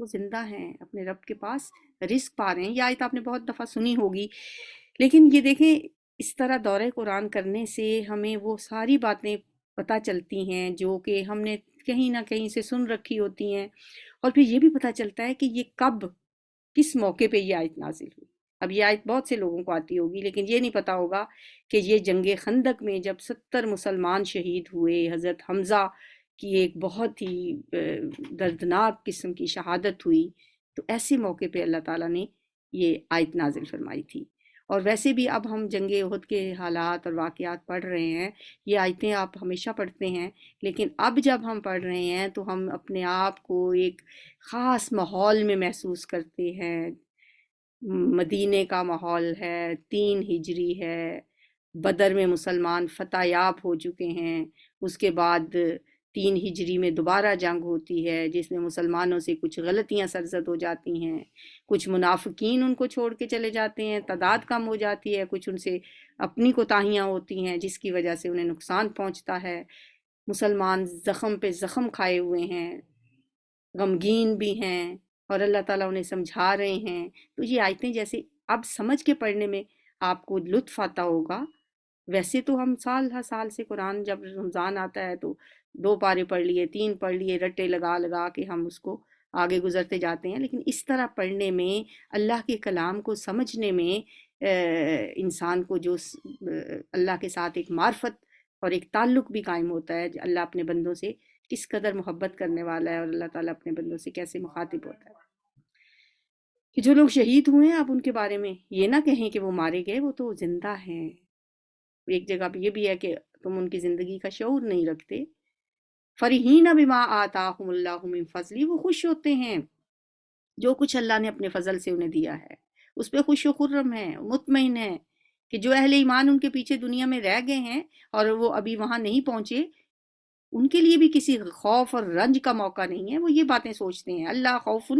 وہ زندہ ہیں، اپنے رب کے پاس رزق پا رہے ہیں۔ یہ آیت آپ نے بہت دفعہ سنی ہوگی، لیکن یہ دیکھیں اس طرح دورہ قرآن کرنے سے ہمیں وہ ساری باتیں پتہ چلتی ہیں جو کہ ہم نے کہیں نہ کہیں سے سن رکھی ہوتی ہیں، اور پھر یہ بھی پتہ چلتا ہے کہ یہ کب کس موقع پہ یہ آیت نازل ہوئی۔ اب یہ آیت بہت سے لوگوں کو آتی ہوگی، لیکن یہ نہیں پتا ہوگا کہ یہ جنگ خندق میں جب 70 مسلمان شہید ہوئے، حضرت حمزہ کی ایک بہت ہی دردناک قسم کی شہادت ہوئی، تو ایسے موقع پہ اللہ تعالیٰ نے یہ آیت نازل فرمائی تھی۔ اور ویسے بھی اب ہم جنگ احد کے حالات اور واقعات پڑھ رہے ہیں، یہ آیتیں آپ ہمیشہ پڑھتے ہیں، لیکن اب جب ہم پڑھ رہے ہیں تو ہم اپنے آپ کو ایک خاص ماحول میں محسوس کرتے ہیں۔ مدینے کا ماحول ہے، 3 ہجری ہے، بدر میں مسلمان فتح یاب ہو چکے ہیں، اس کے بعد 3 ہجری میں دوبارہ جنگ ہوتی ہے جس میں مسلمانوں سے کچھ غلطیاں سرزد ہو جاتی ہیں، کچھ منافقین ان کو چھوڑ کے چلے جاتے ہیں، تعداد کم ہو جاتی ہے، کچھ ان سے اپنی کوتاہیاں ہوتی ہیں جس کی وجہ سے انہیں نقصان پہنچتا ہے، مسلمان زخم پہ زخم کھائے ہوئے ہیں، غمگین بھی ہیں، اور اللہ تعالیٰ انہیں سمجھا رہے ہیں۔ تو یہ آیتیں جیسے اب سمجھ کے پڑھنے میں آپ کو لطف آتا ہوگا، ویسے تو ہم سال ہر سال سے قرآن جب رمضان آتا ہے تو 2 پارے پڑھ لیے، 3 پڑھ لیے، رٹے لگا لگا کے ہم اس کو آگے گزرتے جاتے ہیں، لیکن اس طرح پڑھنے میں، اللہ کے کلام کو سمجھنے میں انسان کو جو اللہ کے ساتھ ایک معرفت اور ایک تعلق بھی قائم ہوتا ہے، اللہ اپنے بندوں سے کس قدر محبت کرنے والا ہے، اور اللہ تعالیٰ اپنے بندوں سے کیسے مخاطب ہوتا ہے۔ کہ جو لوگ شہید ہوئے ہیں، آپ ان کے بارے میں یہ نہ کہیں کہ وہ مارے گئے، وہ تو زندہ ہیں۔ ایک جگہ پہ یہ بھی ہے کہ تم ان کی زندگی کا شعور نہیں رکھتے۔ فرحین بما آتاہم اللہ من فضلی، وہ خوش ہوتے ہیں جو کچھ اللہ نے اپنے فضل سے انہیں دیا ہے، اس پہ خوش و خرم ہیں، مطمئن ہیں کہ جو اہل ایمان ان کے پیچھے دنیا میں رہ گئے ہیں اور وہ ابھی وہاں نہیں پہنچے، ان کے لیے بھی کسی خوف اور رنج کا موقع نہیں ہے۔ وہ یہ باتیں سوچتے ہیں، اللہ خوف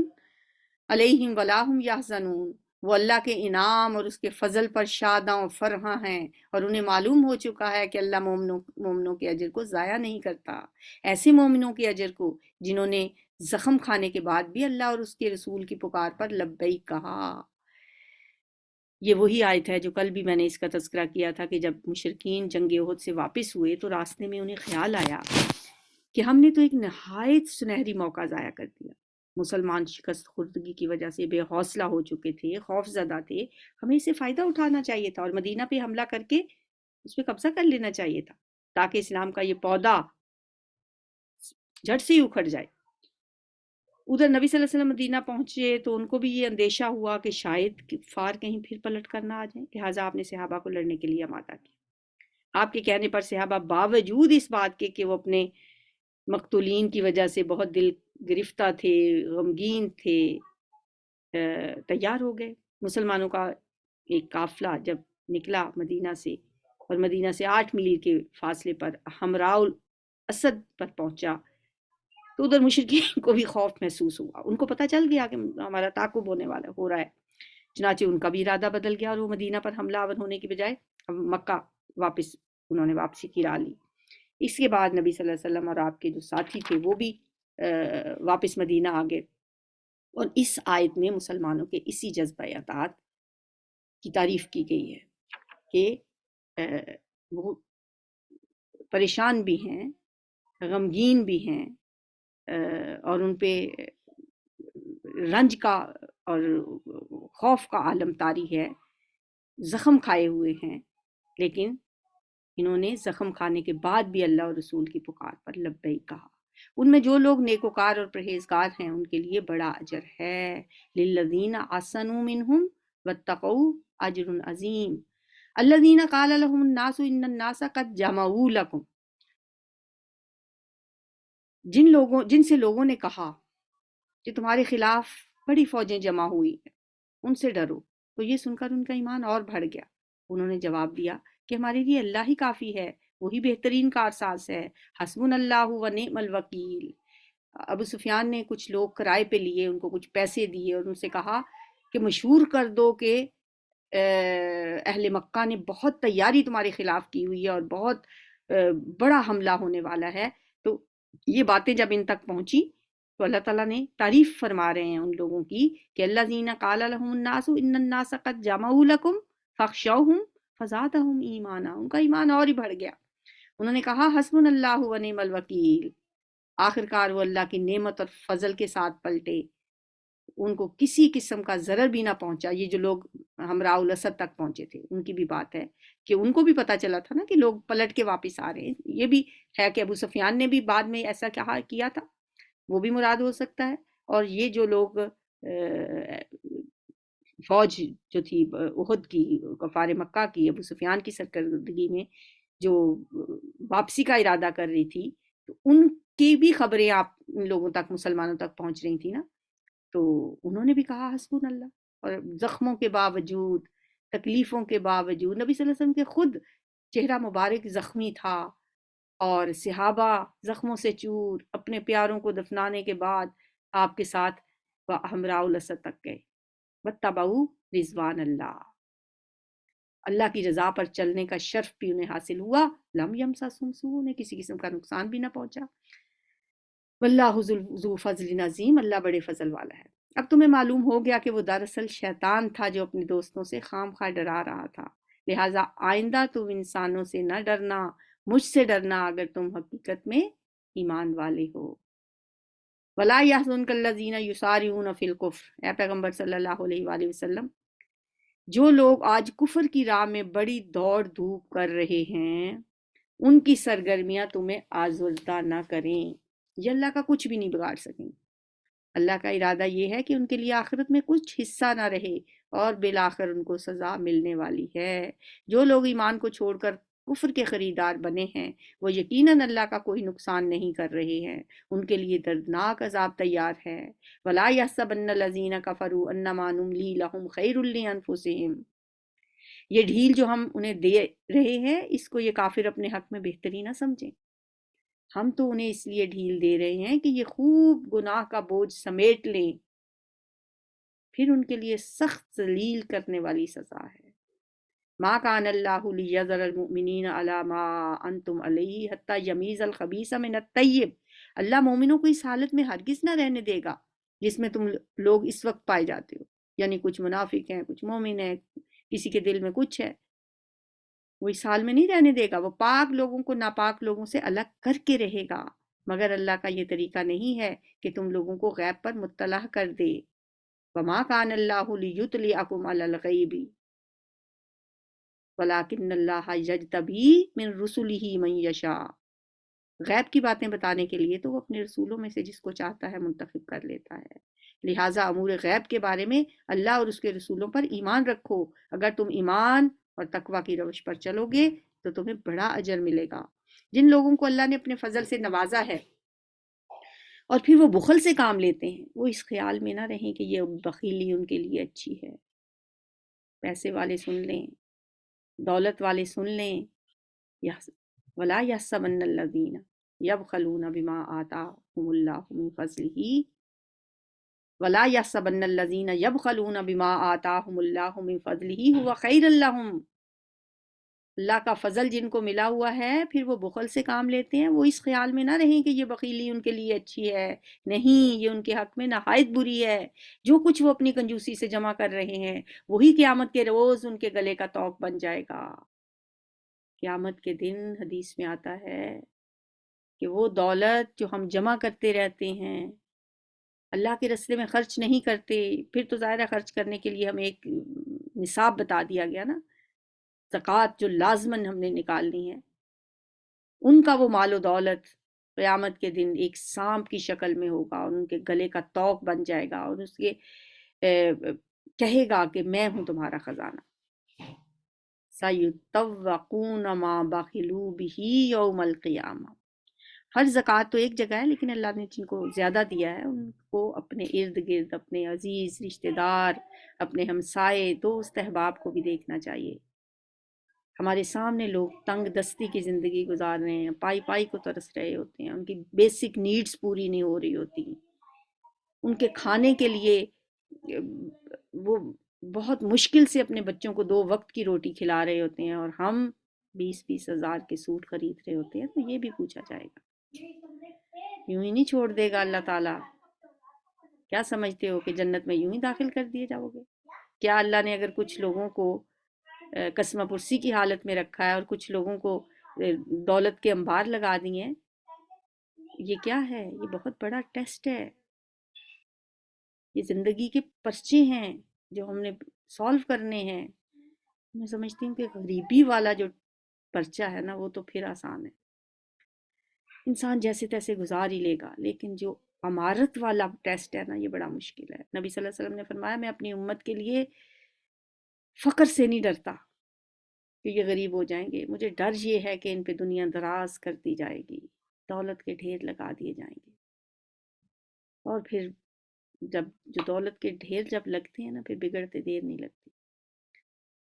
علیہم ولا ہم یحزنون، وہ اللہ کے انعام اور اس کے فضل پر شاداں و فرحاں ہیں، اور انہیں معلوم ہو چکا ہے کہ اللہ مومنوں کے اجر کو ضائع نہیں کرتا، ایسے مومنوں کے اجر کو جنہوں نے زخم کھانے کے بعد بھی اللہ اور اس کے رسول کی پکار پر لبیک کہا۔ یہ وہی آیت ہے جو کل بھی میں نے اس کا تذکرہ کیا تھا کہ جب مشرکین جنگ احد سے واپس ہوئے تو راستے میں انہیں خیال آیا کہ ہم نے تو ایک نہایت سنہری موقع ضائع کر دیا۔ مسلمان شکست خوردگی کی وجہ سے بے حوصلہ ہو چکے تھے، خوف زدہ تھے، ہمیں اسے فائدہ اٹھانا چاہیے تھا اور مدینہ پہ حملہ کر کے اس پہ قبضہ کر لینا چاہیے تھا تاکہ اسلام کا یہ پودا جھٹ سے ہی اکھڑ جائے۔ ادھر نبی صلی اللہ علیہ وسلم مدینہ پہنچے تو ان کو بھی یہ اندیشہ ہوا کہ شاید کفار کہیں پھر پلٹ کر نہ آ جائیں، لہٰذا آپ نے صحابہ کو لڑنے کے لیے آمادہ کیا۔ آپ کے کہنے پر صحابہ باوجود اس بات کے کہ وہ اپنے مقتولین کی وجہ سے بہت دل گرفتہ تھے، غمگین تھے، تیار ہو گئے۔ مسلمانوں کا ایک قافلہ جب نکلا مدینہ سے اور مدینہ سے 8 میل کے فاصلے پر حمراء الاسد پر پہنچا تو ادھر مشرکین کو بھی خوف محسوس ہوا، ان کو پتہ چل گیا کہ ہمارا تعاقب ہونے والا ہو رہا ہے، چنانچہ ان کا بھی ارادہ بدل گیا اور وہ مدینہ پر حملہ آور ہونے کی بجائے مکہ واپس انہوں نے واپسی کی راہ لی۔ اس کے بعد نبی صلی اللہ علیہ وسلم اور آپ کے جو ساتھی تھے وہ بھی واپس مدینہ آ گئے، اور اس آیت میں مسلمانوں کے اسی جذبہ اطاعت کی تعریف کی گئی ہے کہ وہ پریشان بھی ہیں، غمگین بھی ہیں، اور ان پہ رنج کا اور خوف کا عالم طاری ہے، زخم کھائے ہوئے ہیں، لیکن انہوں نے زخم کھانے کے بعد بھی اللہ اور رسول کی پکار پر لبیک کہا۔ ان میں جو لوگ نیکوکار اور پرہیزگار ہیں ان کے لیے بڑا اجر ہے، للذین احسنوا منہم واتقوا اجر عظیم، الذین قال لهم الناس ان الناس قد جمعوا لکم، جن سے لوگوں نے کہا کہ تمہارے خلاف بڑی فوجیں جمع ہوئی ہیں، ان سے ڈرو، تو یہ سن کر ان کا ایمان اور بڑھ گیا۔ انہوں نے جواب دیا کہ ہمارے لیے اللہ ہی کافی ہے، وہی بہترین کارساز ہے، حسبنا اللہ و نعم الوکیل۔ ابو سفیان نے کچھ لوگ کرائے پہ لیے، ان کو کچھ پیسے دیے اور ان سے کہا کہ مشہور کر دو کہ اہل مکہ نے بہت تیاری تمہارے خلاف کی ہوئی ہے اور بہت بڑا حملہ ہونے والا ہے۔ تو یہ باتیں جب ان تک پہنچی تو اللہ تعالیٰ نے تعریف فرما رہے ہیں ان لوگوں کی کہ الذین قال لهم الناس ان الناس قد جمعوا لكم فاخشوهم فزادهم ایمانا، ان کا ایمان اور ہی بڑھ گیا. انہوں نے کہا حسبنا اللہ ونعم الوکیل. آخرکار وہ اللہ کی نعمت اور فضل کے ساتھ پلٹے، ان کو کسی قسم کا ضرر بھی نہ پہنچا. یہ جو لوگ ہمراہ الاسد تک پہنچے تھے ان کی بھی بات ہے کہ ان کو بھی پتا چلا تھا نا کہ لوگ پلٹ کے واپس آ رہے ہیں. یہ بھی ہے کہ ابو سفیان نے بھی بعد میں ایسا کیا تھا، وہ بھی مراد ہو سکتا ہے. اور یہ جو لوگ فوج جو تھی احد کی، کفار مکہ کی، ابو سفیان کی سرکردگی میں جو واپسی کا ارادہ کر رہی تھی، تو ان کی بھی خبریں آپ ان لوگوں تک، مسلمانوں تک پہنچ رہی تھی نا. تو انہوں نے بھی کہا حسبنا اللہ. اور زخموں کے باوجود، تکلیفوں کے باوجود، نبی صلی اللہ علیہ وسلم کے خود چہرہ مبارک زخمی تھا، اور صحابہ زخموں سے چور اپنے پیاروں کو دفنانے کے بعد آپ کے ساتھ ہمراہ الاسد تک گئے. واتبعوا رضوان اللہ، اللہ کی رضا پر چلنے کا شرف بھی انہیں حاصل ہوا. لم یمسسہم سوء، انہیں کسی قسم کا نقصان بھی نہ پہنچا. واللہ ذو فضل عظیم، اللہ بڑے فضل والا ہے. اب تمہیں معلوم ہو گیا کہ وہ دراصل شیطان تھا جو اپنے دوستوں سے خام خواہ ڈرا رہا تھا. لہٰذا آئندہ تم انسانوں سے نہ ڈرنا، مجھ سے ڈرنا اگر تم حقیقت میں ایمان والے ہو. وَلَا يَحْزُنْكَ الَّذِينَ يُسَارِعُونَ فِي الْكُفْرِ، اے پیغمبر صلی اللہ علیہ وآلہ وسلم، جو لوگ آج کفر کی راہ میں بڑی دوڑ دھوپ کر رہے ہیں، ان کی سرگرمیاں تمہیں آزردہ نہ کریں. یہ اللہ کا کچھ بھی نہیں بگاڑ سکیں. اللہ کا ارادہ یہ ہے کہ ان کے لیے آخرت میں کچھ حصہ نہ رہے، اور بالآخر ان کو سزا ملنے والی ہے. جو لوگ ایمان کو چھوڑ کر کفر کے خریدار بنے ہیں، وہ یقیناً اللہ کا کوئی نقصان نہیں کر رہے ہیں. ان کے لیے دردناک عذاب تیار ہے. وَلَا يَحْسَبَنَّ الَّذِينَ كَفَرُوا أَنَّمَا نُمْلِي لَهُمْ خَيْرٌ لِأَنفُسِهِمْ. یہ ڈھیل جو ہم انہیں دے رہے ہیں، اس کو یہ کافر اپنے حق میں بہتری نہ سمجھیں. ہم تو انہیں اس لیے ڈھیل دے رہے ہیں کہ یہ خوب گناہ کا بوجھ سمیٹ لیں، پھر ان کے لیے سخت ذلیل کرنے والی سزا ہے. ما کان اللہ لیذر المؤمنین علی ما انتم علیہ حتی یمیز الخبیث من الطیب. اللہ مومنوں کو اس حالت میں ہرگز نہ رہنے دے گا جس میں تم لوگ اس وقت پائے جاتے ہو. یعنی کچھ منافق ہیں، کچھ مومن ہیں، کسی کے دل میں کچھ ہے، وہ اس حال میں نہیں رہنے دے گا. وہ پاک لوگوں کو ناپاک لوگوں سے الگ کر کے رہے گا. مگر اللہ کا یہ طریقہ نہیں ہے کہ تم لوگوں کو غیب پر مطلع کر دے. وما کان اللہ لیطلعکم علی الغیب ولکن اللہ یجتبی من رسلہ من یشاء. غیب کی باتیں بتانے کے لیے تو وہ اپنے رسولوں میں سے جس کو چاہتا ہے منتخب کر لیتا ہے. لہٰذا امور غیب کے بارے میں اللہ اور اس کے رسولوں پر ایمان رکھو. اگر تم ایمان اور تقوی کی روش پر چلو گے تو تمہیں بڑا اجر ملے گا. جن لوگوں کو اللہ نے اپنے فضل سے نوازا ہے اور پھر وہ بخل سے کام لیتے ہیں، وہ اس خیال میں نہ رہیں کہ یہ بخیلی ان کے لیے اچھی ہے. پیسے والے سن لیں، دولت والے سن لیں. وَلَا يَحْسَبَنَّ الَّذِينَ يَبْخَلُونَ بِمَا آتَاهُمُ اللَّهُ مِنْ فَضْلِهِ وَلَا يَحْسَبَنَّ الَّذِينَ يَبْخَلُونَ بِمَا آتَاهُمُ اللَّهُ مِنْ فَضْلِهِ هُوَ خَيْرٌ لَهُمْ. اللہ کا فضل جن کو ملا ہوا ہے پھر وہ بخل سے کام لیتے ہیں، وہ اس خیال میں نہ رہیں کہ یہ بخیلی ان کے لیے اچھی ہے. نہیں، یہ ان کے حق میں نہایت بری ہے. جو کچھ وہ اپنی کنجوسی سے جمع کر رہے ہیں وہی قیامت کے روز ان کے گلے کا طوق بن جائے گا. قیامت کے دن حدیث میں آتا ہے کہ وہ دولت جو ہم جمع کرتے رہتے ہیں، اللہ کے راستے میں خرچ نہیں کرتے، پھر تو ظاہر ہے خرچ کرنے کے لیے ہمیں ایک نصاب بتا دیا گیا نا، زکوٰۃ جو لازماً ہم نے نکالنی ہے. ان کا وہ مال و دولت قیامت کے دن ایک سانپ کی شکل میں ہوگا اور ان کے گلے کا طوق بن جائے گا، اور اس کے کہے گا کہ میں ہوں تمہارا خزانہ. سَيُطَوَّقُونَ مَا بَخِلُوا بِهِ يَوْمَ الْقِيَامَةِ. ہر زکوٰۃ تو ایک جگہ ہے، لیکن اللہ نے جن کو زیادہ دیا ہے ان کو اپنے ارد گرد اپنے عزیز رشتہ دار، اپنے ہمسائے، دوست احباب کو بھی دیکھنا چاہیے. ہمارے سامنے لوگ تنگ دستی کی زندگی گزار رہے ہیں، پائی پائی کو ترس رہے ہوتے ہیں، ان کی بیسک نیڈز پوری نہیں ہو رہی ہوتی، ان کے کھانے کے لیے وہ بہت مشکل سے اپنے بچوں کو 2 وقت کی روٹی کھلا رہے ہوتے ہیں، اور ہم 20-20 ہزار کے سوٹ خرید رہے ہوتے ہیں. تو یہ بھی پوچھا جائے گا. یوں ہی نہیں چھوڑ دے گا اللہ تعالیٰ. کیا سمجھتے ہو کہ جنت میں یوں ہی داخل کر دیے جاؤ گے؟ کیا اللہ نے اگر کچھ لوگوں کو قسمہ پرسی کی حالت میں رکھا ہے اور کچھ لوگوں کو دولت کے انبار لگا دیے ہیں، یہ کیا ہے؟ یہ بہت بڑا ٹیسٹ ہے، یہ زندگی کے پرچے ہیں جو ہم نے سالو کرنے ہیں۔ میں سمجھتی ہوں کہ غریبی والا جو پرچہ ہے نا وہ تو پھر آسان ہے، انسان جیسے تیسے گزار ہی لے گا، لیکن جو امارت والا ٹیسٹ ہے نا یہ بڑا مشکل ہے۔ نبی صلی اللہ علیہ وسلم نے فرمایا میں اپنی امت کے لیے فقر سے نہیں ڈرتا کہ یہ غریب ہو جائیں گے، مجھے ڈر یہ ہے کہ ان پہ دنیا دراز کر دی جائے گی، دولت کے ڈھیر لگا دیے جائیں گے، اور پھر جب جو دولت کے ڈھیر جب لگتے ہیں نا پھر بگڑتے دیر نہیں لگتی۔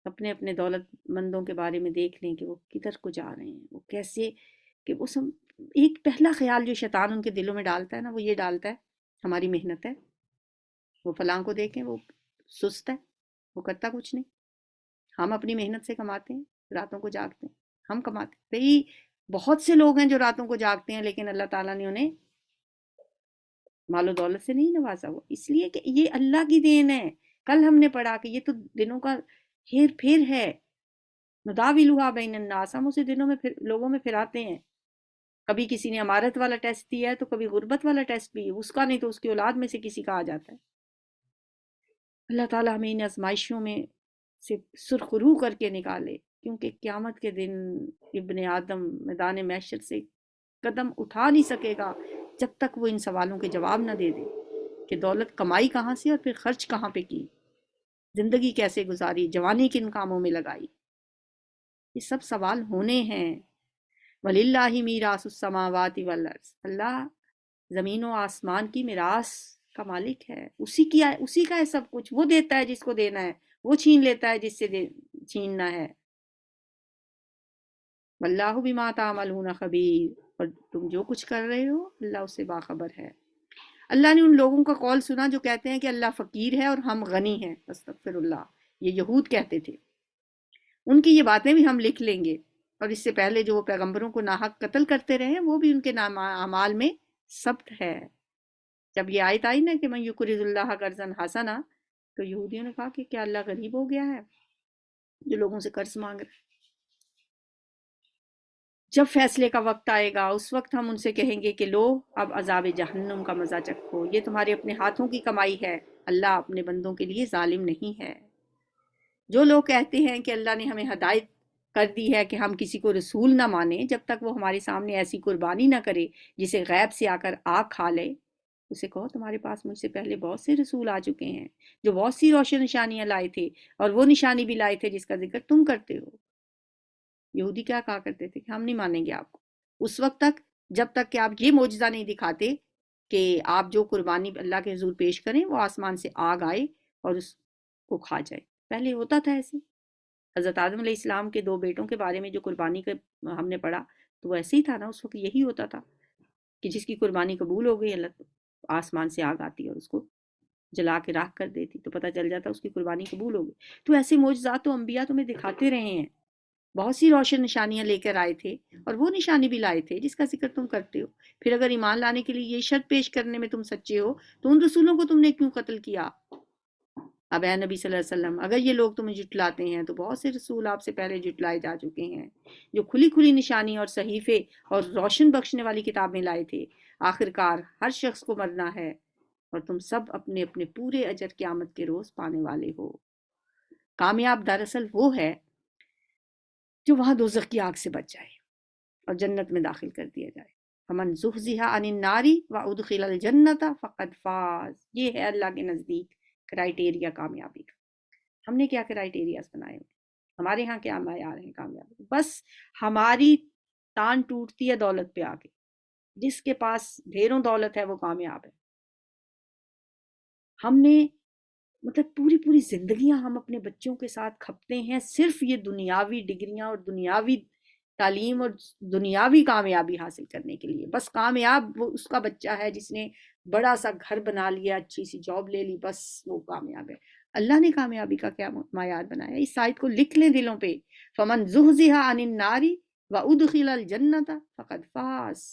اپنے اپنے دولت مندوں کے بارے میں دیکھ لیں کہ وہ کدھر کو جا رہے ہیں، وہ کیسے، کہ وہ ایک پہلا خیال جو شیطان ان کے دلوں میں ڈالتا ہے نا وہ یہ ڈالتا ہے ہماری محنت ہے، وہ فلاں کو دیکھیں وہ سست ہے، وہ کرتا کچھ نہیں، ہم اپنی محنت سے کماتے ہیں، راتوں کو جاگتے ہیں، ہم کماتے ہیں۔ بھئی بہت سے لوگ ہیں جو راتوں کو جاگتے ہیں لیکن اللہ تعالیٰ نے انہیں مال و دولت سے نہیں نوازا ہوا، اس لیے کہ یہ اللہ کی دین ہے۔ کل ہم نے پڑھا کہ یہ تو دنوں کا ہیر پھیر ہے، نداولھا بین الناس، ہم اسے دنوں میں لوگوں میں پھراتے ہیں۔ کبھی کسی نے امارت والا ٹیسٹ دیا ہے تو کبھی غربت والا ٹیسٹ بھی، اس کا نہیں تو اس کی اولاد میں سے کسی کا آ جاتا ہے۔ اللہ تعالیٰ ہمیں ان آزمائشوں میں سے سرخرو کر کے نکالے، کیونکہ قیامت کے دن ابن آدم میدان محشر سے قدم اٹھا نہیں سکے گا جب تک وہ ان سوالوں کے جواب نہ دے دے کہ دولت کمائی کہاں سے اور پھر خرچ کہاں پہ کی، زندگی کیسے گزاری، جوانی کن کاموں میں لگائی، یہ سب سوال ہونے ہیں۔ وَلِلَّهِ مِيرَاثُ السَّمَاوَاتِ وَالْأَرْضِ، اللہ زمین و آسمان کی میراث کا مالک ہے، اسی کا ہے سب کچھ، وہ دیتا ہے جس کو دینا ہے، وہ چھین لیتا ہے جس سے چھیننا ہے۔ وَاللَّهُ بِمَا تَعْمَلُونَ خَبِيرٌ، اور تم جو کچھ کر رہے ہو اللہ اس سے باخبر ہے۔ اللہ نے ان لوگوں کا قول سنا جو کہتے ہیں کہ اللہ فقیر ہے اور ہم غنی ہیں، استغفر اللہ، یہ یہود کہتے تھے۔ ان کی یہ باتیں بھی ہم لکھ لیں گے، اور اس سے پہلے جو وہ پیغمبروں کو ناحق قتل کرتے رہے وہ بھی ان کے اعمال میں ثبت ہے۔ جب یہ آیت آئی نا کہ من یقرض اللہ قرضا حسنا، تو یہودیوں نے کہا کہ کیا اللہ غریب ہو گیا ہے جو لوگوں سے قرض مانگ رہے۔ جب فیصلے کا وقت آئے گا اس وقت ہم ان سے کہیں گے کہ لو اب عذاب جہنم کا مزہ چکھو، یہ تمہارے اپنے ہاتھوں کی کمائی ہے، اللہ اپنے بندوں کے لیے ظالم نہیں ہے۔ جو لوگ کہتے ہیں کہ اللہ نے ہمیں ہدایت کر دی ہے کہ ہم کسی کو رسول نہ مانیں جب تک وہ ہمارے سامنے ایسی قربانی نہ کرے جسے غیب سے آ کر آگ کھا لے، اسے کہو تمہارے پاس مجھ سے پہلے بہت سے رسول آ چکے ہیں جو بہت سی روشن نشانیاں لائے تھے، اور وہ نشانی بھی لائے تھے جس کا ذکر تم کرتے ہو۔ یہودی کیا کہا کرتے تھے کہ ہم نہیں مانیں گے آپ کو اس وقت تک جب تک کہ آپ یہ معجزہ نہیں دکھاتے کہ آپ جو قربانی اللہ کے حضور پیش کریں وہ آسمان سے آگ آئے اور اس کو کھا جائے۔ پہلے ہوتا تھا ایسے، حضرت آدم علیہ السلام کے 2 بیٹوں کے بارے میں جو قربانی کا ہم نے پڑھا تو وہ ایسے ہی تھا نا، اس وقت یہی ہوتا تھا کہ جس کی قربانی قبول ہو گئی اللہ آسمان سے آگ آتی اور اس کو جلا کے راکھ کر دیتی، تو پتہ چل جاتا اس کی قربانی قبول ہو گئی۔ تو ایسے معجزات تو انبیاء تمہیں دکھاتے رہے ہیں، بہت سی روشن نشانیاں لے کر آئے تھے، اور وہ نشانی بھی لائے تھے جس کا ذکر تم کرتے ہو۔ پھر اگر ایمان لانے کے لیے یہ شرط پیش کرنے میں تم سچے ہو تو ان رسولوں کو تم نے کیوں قتل کیا؟ اب اے نبی صلی اللہ علیہ وسلم اگر یہ لوگ تمہیں جھٹلاتے ہیں تو بہت سے رسول آپ سے پہلے جھٹلائے جا چکے ہیں جو کھلی کھلی نشانی اور صحیفے اور روشن بخشنے والی کتابیں لائے تھے۔ آخرکار ہر شخص کو مرنا ہے اور تم سب اپنے اپنے پورے اجر قیامت کے روز پانے والے ہو۔ کامیاب دراصل وہ ہے جو وہاں دوزخ کی آگ سے بچ جائے اور جنت میں داخل کر دیا جائے۔ فمن زحزح عن النار وادخل الجنت فقد فاز، یہ ہے اللہ کے نزدیک کرائٹیریا کامیابی کا۔ ہم نے کیا کرائٹیریاز بنائے ہوئے، ہمارے ہاں کیا معیار ہیں کامیابی؟ بس ہماری تان ٹوٹتی ہے دولت پہ آ کے، جس کے پاس ڈھیروں دولت ہے وہ کامیاب ہے۔ ہم نے مطلب پوری پوری زندگیاں ہم اپنے بچوں کے ساتھ کھپتے ہیں صرف یہ دنیاوی ڈگریاں اور دنیاوی تعلیم اور دنیاوی کامیابی حاصل کرنے کے لیے۔ بس کامیاب وہ اس کا بچہ ہے جس نے بڑا سا گھر بنا لیا، اچھی سی جاب لے لی، بس وہ کامیاب ہے۔ اللہ نے کامیابی کا کیا معیار بنایا؟ اس آیت کو لکھ لیں دلوں پہ، فمن زحزح عن النار وادخل الجنت فقد فاز،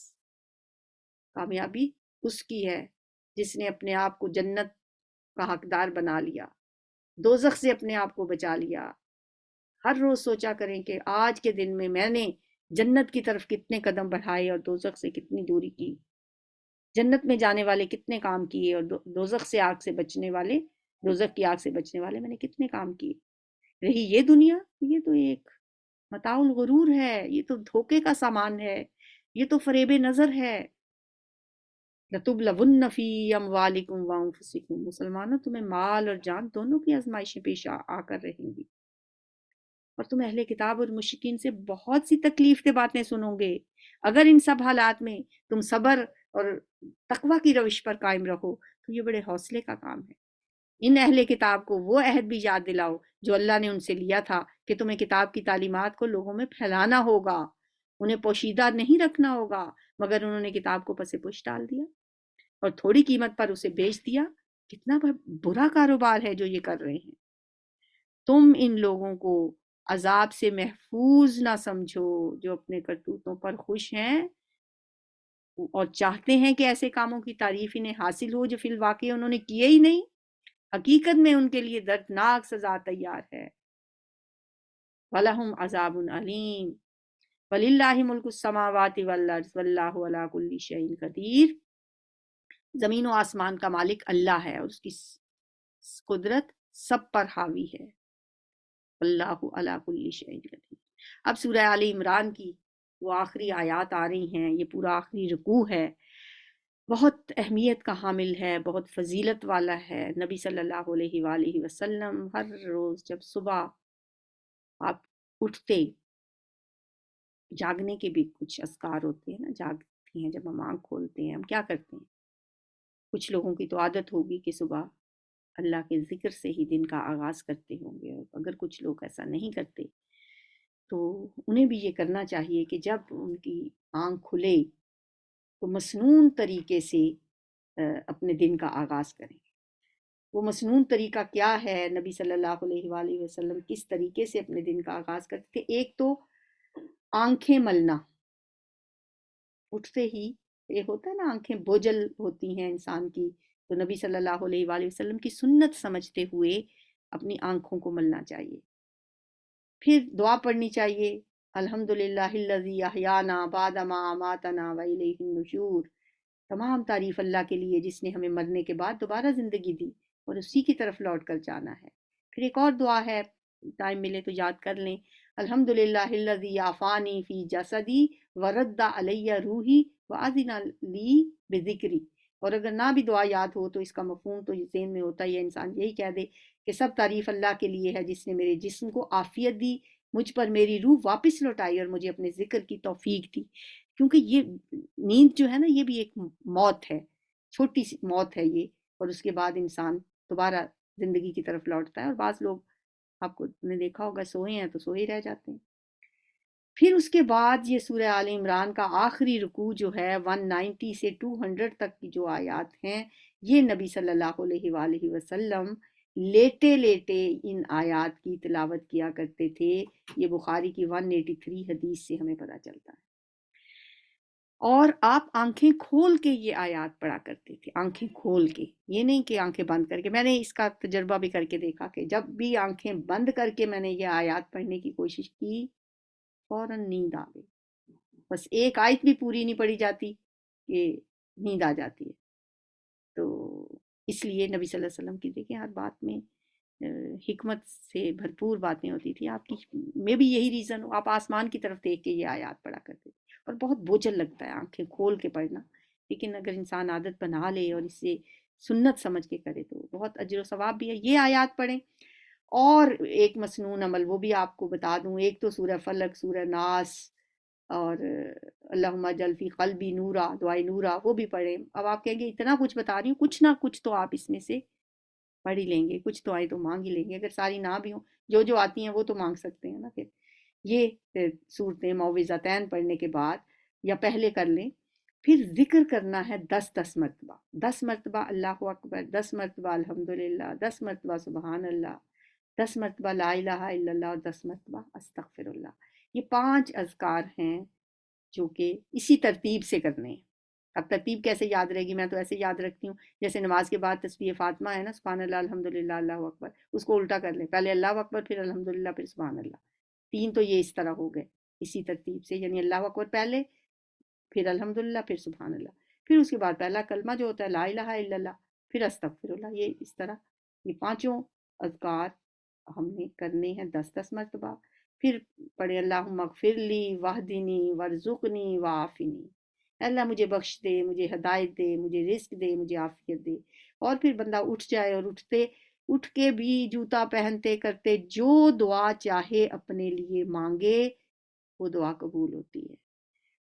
کامیابی اس کی ہے جس نے اپنے آپ کو جنت کا حقدار بنا لیا، دوزخ سے اپنے آپ کو بچا لیا۔ ہر روز سوچا کریں کہ آج کے دن میں نے جنت کی طرف کتنے قدم بڑھائے اور دوزخ سے کتنی دوری کی، جنت میں جانے والے کتنے کام کیے اور دوزخ سے آگ سے بچنے والے، دوزخ کی آگ سے بچنے والے میں نے کتنے کام کیے۔ رہی یہ دنیا، یہ تو ایک متاع الغرور ہے، یہ تو دھوکے کا سامان ہے، یہ تو فریب نظر ہے۔ لَتُبْلَوُنَّ فِي أَمْوَالِكُمْ وَأَنفُسِكُمْ، مسلمانوں تمہیں مال اور جان دونوں کی آزمائشیں پیش آ کر رہیں گی، اور تم اہل کتاب اور مشرکین سے بہت سی تکلیف دہ باتیں سنو گے۔ اگر ان سب حالات میں تم صبر اور تقوی کی روش پر قائم رہو تو یہ بڑے حوصلے کا کام ہے۔ ان اہل کتاب کو وہ عہد بھی یاد دلاؤ جو اللہ نے ان سے لیا تھا کہ تمہیں کتاب کی تعلیمات کو لوگوں میں پھیلانا ہوگا، انہیں پوشیدہ نہیں رکھنا ہوگا، مگر انہوں نے کتاب کو پس پش ڈال دیا اور تھوڑی قیمت پر اسے بیچ دیا۔ کتنا برا کاروبار ہے جو یہ کر رہے ہیں۔ تم ان لوگوں کو عذاب سے محفوظ نہ سمجھو جو اپنے کرتوتوں پر خوش ہیں اور چاہتے ہیں کہ ایسے کاموں کی تعریف انہیں حاصل ہو جو فی الواقع انہوں نے کیے ہی نہیں۔ حقیقت میں ان کے لیے دردناک سزا تیار ہے۔ وَلَهُمْ عَذَابٌ عَلِيمٌ وَلِلَّهِ مُلْكُ السَّمَاوَاتِ وَالْأَرْضِ وَاللَّهُ عَلَى كُلِّ شَيْءٍ قدیر۔ زمین و آسمان کا مالک اللہ ہے اور اس کی قدرت سب پر حاوی ہے۔ اللہ علی کل شیء قدیر۔ اب سورہ آل عمران کی وہ آخری آیات آ رہی ہیں، یہ پورا آخری رکوع ہے، بہت اہمیت کا حامل ہے، بہت فضیلت والا ہے۔ نبی صلی اللہ علیہ وآلہ وسلم ہر روز جب صبح آپ اٹھتے، جاگنے کے بھی کچھ اذکار ہوتے ہیں نا، جاگتے ہیں جب ہم آنکھ کھولتے ہیں ہم کیا کرتے ہیں؟ کچھ لوگوں کی تو عادت ہوگی کہ صبح اللہ کے ذکر سے ہی دن کا آغاز کرتے ہوں گے، اور اگر کچھ لوگ ایسا نہیں کرتے تو انہیں بھی یہ کرنا چاہیے کہ جب ان کی آنکھ کھلے تو مسنون طریقے سے اپنے دن کا آغاز کریں۔ وہ مسنون طریقہ کیا ہے؟ نبی صلی اللہ علیہ وآلہ وسلم کس طریقے سے اپنے دن کا آغاز کرتے تھے؟ ایک تو آنکھیں ملنا، اٹھتے ہی یہ ہوتا ہے نا، آنکھیں بوجھل ہوتی ہیں انسان کی، تو نبی صلی اللہ علیہ وآلہ وسلم کی سنت سمجھتے ہوئے اپنی آنکھوں کو ملنا چاہیے۔ پھر دعا پڑھنی چاہیے، الحمدللہ الذی احیانا بعد ما اماتنا والیہ النشور۔ تمام تعریف اللہ کے لیے جس نے ہمیں مرنے کے بعد دوبارہ زندگی دی اور اسی کی طرف لوٹ کر جانا ہے۔ پھر ایک اور دعا ہے، ٹائم ملے تو یاد کر لیں، الحمدللہ الذی عافانی فی جسدی ورد علی روحی واذن لی بذکری۔ اور اگر نہ بھی دعا یاد ہو تو اس کا مفہوم تو ذہن میں ہوتا ہی ہے، انسان یہی کہہ دے کہ سب تعریف اللہ کے لیے ہے جس نے میرے جسم کو عافیت دی، مجھ پر میری روح واپس لوٹائی اور مجھے اپنے ذکر کی توفیق دی۔ کیونکہ یہ نیند جو ہے نا، یہ بھی ایک موت ہے، چھوٹی سی موت ہے یہ، اور اس کے بعد انسان دوبارہ زندگی کی طرف لوٹتا ہے۔ اور بعض لوگ آپ کو نے دیکھا ہوگا سوئے ہیں تو سوئے رہ جاتے ہیں۔ پھر اس کے بعد یہ سورہ آل عمران کا آخری رکوع جو ہے 190 سے 200 تک کی جو آیات ہیں، یہ نبی صلی اللہ علیہ وآلہ وسلم لیٹے لیٹے ان آیات کی تلاوت کیا کرتے تھے۔ یہ بخاری کی 183 حدیث سے ہمیں پتہ چلتا ہے۔ اور آپ آنکھیں کھول کے یہ آیات پڑھا کرتے تھے، آنکھیں کھول کے، یہ نہیں کہ آنکھیں بند کر کے۔ میں نے اس کا تجربہ بھی کر کے دیکھا کہ جب بھی آنکھیں بند کر کے میں نے یہ آیات پڑھنے کی کوشش کی، فوراً نیند آ گئی۔ بس ایک آیت بھی پوری نہیں پڑھی جاتی کہ نیند آ جاتی ہے۔ تو اس لیے نبی صلی اللہ علیہ وسلم کی دیکھیں ہر بات میں حکمت سے بھرپور باتیں ہوتی تھی آپ کی، میں بھی یہی ریزن ہو، آپ آسمان کی طرف دیکھ کے یہ آیات پڑھا کرتے تھے۔ اور بہت بوجھل لگتا ہے آنکھیں کھول کے پڑھنا، لیکن اگر انسان عادت بنا لے اور اسے سنت سمجھ کے کرے تو بہت اجر و ثواب بھی ہے۔ یہ آیات پڑھیں۔ اور ایک مسنون عمل وہ بھی آپ کو بتا دوں، ایک تو سورہ فلق، سورہ ناس، اور اللہم اجعل فی قلبی نورا، دعائے نورا، وہ بھی پڑھیں۔ اب آپ کہیں گے اتنا کچھ بتا رہی ہوں، کچھ نہ کچھ تو آپ اس میں سے پڑھ ہی لیں گے، کچھ دعائیں تو مانگ ہی لیں گے، اگر ساری نہ بھی ہوں جو جو آتی ہیں وہ تو مانگ سکتے ہیں نا۔ پھر یہ صورتیں معوذتین پڑھنے کے بعد یا پہلے کر لیں۔ پھر ذکر کرنا ہے 10 مرتبہ، 10 مرتبہ اللہ اکبر، 10 مرتبہ الحمدللہ، 10 مرتبہ سبحان اللہ، 10 مرتبہ لا الہ الا اللہ، اور 10 مرتبہ استغفر اللہ۔ یہ 5 اذکار ہیں جو کہ اسی ترتیب سے کرنے ہیں۔ اب ترتیب کیسے یاد رہے گی؟ میں تو ایسے یاد رکھتی ہوں جیسے نماز کے بعد تسبیح فاطمہ ہے نا، سبحان اللہ الحمدللہ اللہ اکبر، اس کو الٹا کر لیں، پہلے اللہ اکبر پھر الحمدللہ پھر سبحان اللہ، تین تو یہ اس طرح ہو گئے اسی ترتیب سے، یعنی اللہ اکبر پہلے پھر الحمدللہ پھر سبحان اللہ، پھر اس کے بعد پہلا کلمہ جو ہوتا ہے لا الہ الا اللہ، پھر استغفر اللہ، یہ اس طرح یہ پانچوں اذکار ہم نے کرنے ہیں 10 10 مرتبہ، پھر پڑھے اللہم اغفر لی واہدنی وارزقنی وعافنی، اللہ مجھے بخش دے، مجھے ہدایت دے، مجھے رزق دے، مجھے عافیت دے، اور پھر بندہ اٹھ جائے اور اٹھ کے بھی جوتا پہنتے کرتے جو دعا چاہے اپنے لیے مانگے، وہ دعا قبول ہوتی ہے۔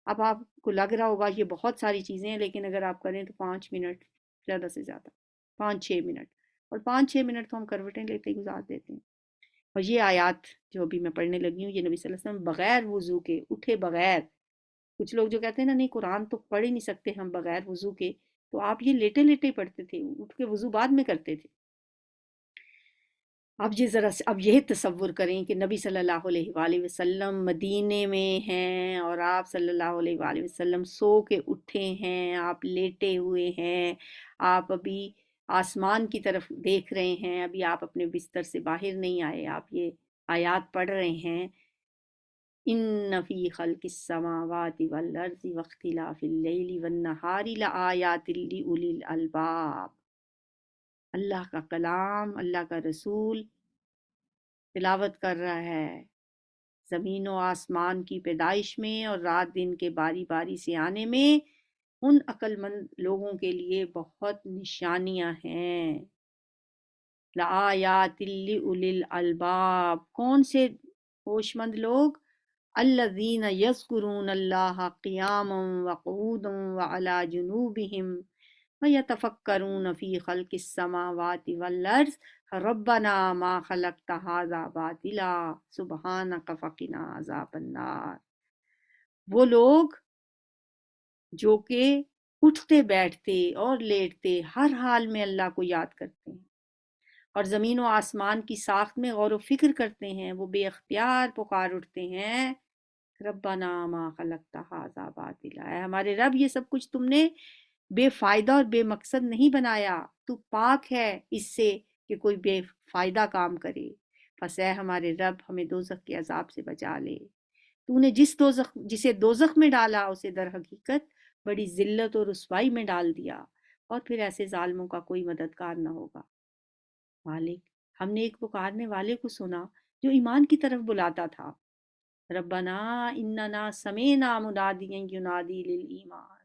اب آپ کو لگ رہا ہوگا یہ بہت ساری چیزیں ہیں، لیکن اگر آپ کریں تو 5 منٹ زیادہ سے زیادہ، 5 6 منٹ، اور 5 6 منٹ تو ہم کروٹیں لیتے ہی گزار دیتے ہیں۔ اور یہ آیات جو ابھی میں پڑھنے لگی ہوں، یہ نبی صلی اللہ علیہ وسلم بغیر وضو کے اٹھے بغیر، کچھ لوگ جو کہتے ہیں نا نہیں قرآن تو پڑھ ہی نہیں سکتے ہم بغیر وضو کے، تو آپ یہ لیٹے لیٹے ہی پڑھتے تھے، اٹھ کے وضو بعد میں کرتے تھے۔ اب یہ تصور کریں کہ نبی صلی اللہ علیہ وآلہ وسلم مدینے میں ہیں اور آپ صلی اللہ علیہ وآلہ وسلم سو کے اٹھے ہیں، آپ لیٹے ہوئے ہیں، آپ ابھی آسمان کی طرف دیکھ رہے ہیں، ابھی آپ اپنے بستر سے باہر نہیں آئے، آپ یہ آیات پڑھ رہے ہیں، ان فی خلق السماوات والارض واختلاف اللیل والنہار لآیات لأولی الالباب، اللہ کا کلام، اللہ کا رسول تلاوت کر رہا ہے، زمین و آسمان کی پیدائش میں اور رات دن کے باری باری سے آنے میں ان عقل مند لوگوں کے لیے بہت نشانیاں ہیں۔ لآیات لأولی الالباب، کون سے ہوش مند لوگ؟ الذین یذکرون اللہ قیاما وقعودا وعلی جنوبہم وَيَتَفَكَّرُونَ فِي خَلْقِ السَّمَاوَاتِ وَالْأَرْضِ رَبَّنَا مَا خَلَقْتَ هَذَا بَاطِلًا سُبْحَانَكَ فَقِنَا عَذَابَ النَّارِ، وہ لوگ جو کہ اٹھتے بیٹھتے اور لیٹتے ہر حال میں اللہ کو یاد کرتے ہیں اور زمین و آسمان کی ساخت میں غور و فکر کرتے ہیں، وہ بے اختیار پکار اٹھتے ہیں ربنا ما خلقت ھذا باطلا، اے ہمارے رب یہ سب کچھ تم نے بے فائدہ اور بے مقصد نہیں بنایا، تو پاک ہے اس سے کہ کوئی بے فائدہ کام کرے، پس اے ہمارے رب ہمیں دوزخ کے عذاب سے بچا لے، تو نے جسے دوزخ میں ڈالا اسے در حقیقت بڑی ذلت اور رسوائی میں ڈال دیا، اور پھر ایسے ظالموں کا کوئی مددگار نہ ہوگا۔ مالک، ہم نے ایک پکارنے والے کو سنا جو ایمان کی طرف بلاتا تھا، ربنا اننا سمینا منادیا ینادی للایمان،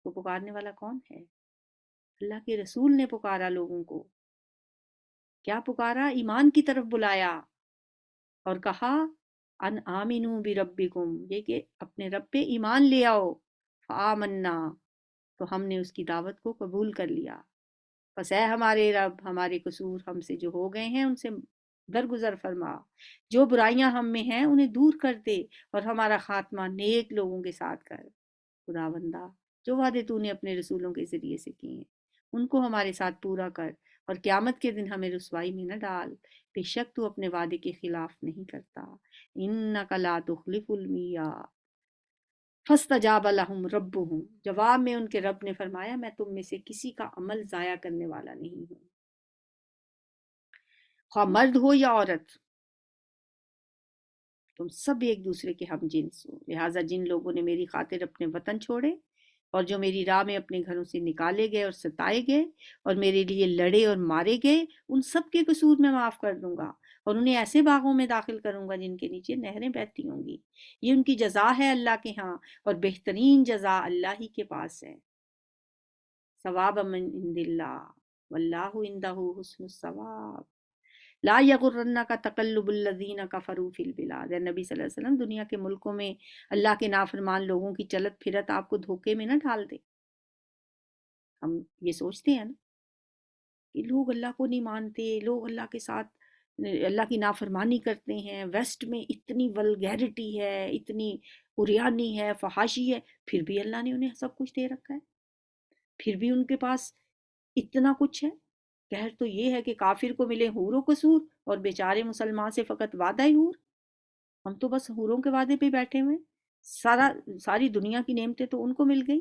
وہ پکارنے والا کون ہے؟ اللہ کے رسول نے پکارا لوگوں کو، کیا پکارا؟ ایمان کی طرف بلایا اور کہا ان آمنو بربکم، یہ کہ اپنے رب پہ ایمان لے آؤ، فآمنا، تو ہم نے اس کی دعوت کو قبول کر لیا، پس اے ہمارے رب ہمارے قصور ہم سے جو ہو گئے ہیں ان سے درگزر فرما، جو برائیاں ہم میں ہیں انہیں دور کر دے اور ہمارا خاتمہ نیک لوگوں کے ساتھ کر، خدا بندہ جو وعدے تو نے اپنے رسولوں کے ذریعے سے کیے ہیں ان کو ہمارے ساتھ پورا کر، اور قیامت کے دن ہمیں رسوائی میں نہ ڈال، بے شک تو اپنے وعدے کے خلاف نہیں کرتا، انک لا تخلف المیعاد، فاستجاب لهم ربهم، جواب میں ان کے رب نے فرمایا میں تم میں سے کسی کا عمل ضائع کرنے والا نہیں ہوں، خواہ مرد ہو یا عورت، تم سب ایک دوسرے کے ہم جنس ہو، لہٰذا جن لوگوں نے میری خاطر اپنے وطن چھوڑے اور جو میری راہ میں اپنے گھروں سے نکالے گئے اور ستائے گئے اور میرے لیے لڑے اور مارے گئے، ان سب کے قصور میں معاف کر دوں گا اور انہیں ایسے باغوں میں داخل کروں گا جن کے نیچے نہریں بہتی ہوں گی، یہ ان کی جزا ہے اللہ کے ہاں، اور بہترین جزا اللہ ہی کے پاس ہے، ثواب من عند اللہ واللہ عندہ حسن الثواب، لا یغرنک تقلب الذین کفروا فی البلاد، اے نبی صلی اللہ علیہ وسلم دنیا کے ملکوں میں اللہ کے نافرمان لوگوں کی چلت پھرت آپ کو دھوکے میں نہ ڈال دے۔ ہم یہ سوچتے ہیں نا کہ لوگ اللہ کو نہیں مانتے، لوگ اللہ کے ساتھ اللہ کی نافرمانی کرتے ہیں، ویسٹ میں اتنی ولگیرٹی ہے، اتنی عریانی ہے، فحاشی ہے، پھر بھی اللہ نے انہیں سب کچھ دے رکھا ہے، پھر بھی ان کے پاس اتنا کچھ ہے۔ کہر تو یہ ہے کہ کافر کو ملے حور و قصور اور بیچارے مسلمان سے فقط وعدہ ہی حور، ہم تو بس حوروں کے وعدے پہ بیٹھے ہوئے، ساری دنیا کی نعمتیں تو ان کو مل گئی،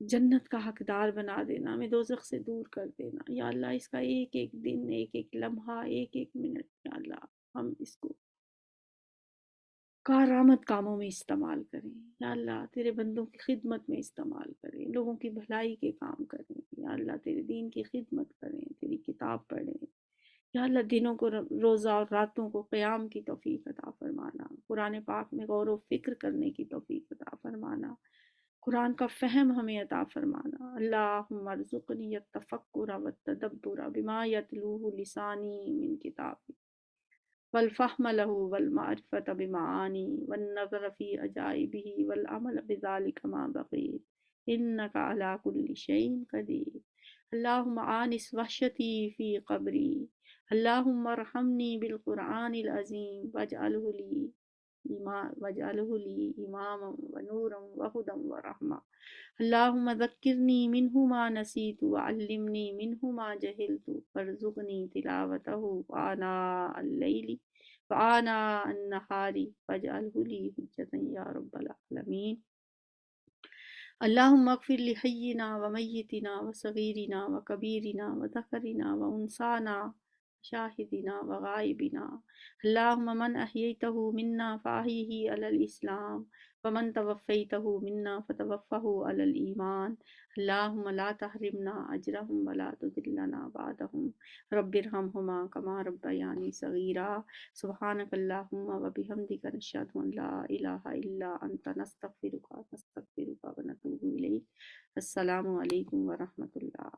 جنت کا حقدار بنا دینا، ہمیں دوزخ سے دور کر دینا یا اللہ۔ اس کا ایک ایک دن، ایک ایک لمحہ، ایک ایک منٹ یا اللہ ہم اس کو کارآمد کاموں میں استعمال کریں یا اللہ، تیرے بندوں کی خدمت میں استعمال کریں، لوگوں کی بھلائی کے کام کریں یا اللہ، تیرے دین کی خدمت کریں، تیری کتاب پڑھیں یا اللہ، دنوں کو روزہ اور راتوں کو قیام کی توفیق عطا فرمانا، قرآن پاک میں غور و فکر کرنے کی توفیق عطا فرمانا، قرآن کا فہم ہمیں عطا فرمانا۔ اللہم ارزقنی التفکر والتدبر بما یتلوہ لسانی من کتاب، والفهم له والمعرفة بمعانی والنظر في عجائبه والعمل بذلك ما بقيت إنك على كل شيء قدير۔ اللهم آنس وحشتي في قبري، اللهم ارحمني بالقرآن العظيم واجعله لي إماما ونورا وهدى ورحمة، اللهم ذكرني منه ما نسيت وعلمني منه ما جهلت وارزقني تلاوته آناء الليل وآناء النهار واجعله لي حجة يا رب العالمين۔ اللهم اغفر لحينا وميتنا وصغيرنا وكبيرنا وذكرنا وأنثانا شاهدنا وغائبنا، اللهم من أحييته منا فأحيه على الإسلام ومن توفيته منا فتوفه على الإيمان، اللهم لا تحرمنا أجرهم ولا تذلنا بعدهم، رب ارحمهما كما ربياني صغيرا، سبحانك اللهم وبحمدك نشهد أن لا إله إلا أنت نستغفرك ونتوب إليك۔ السلام علیکم ورحمۃ اللہ۔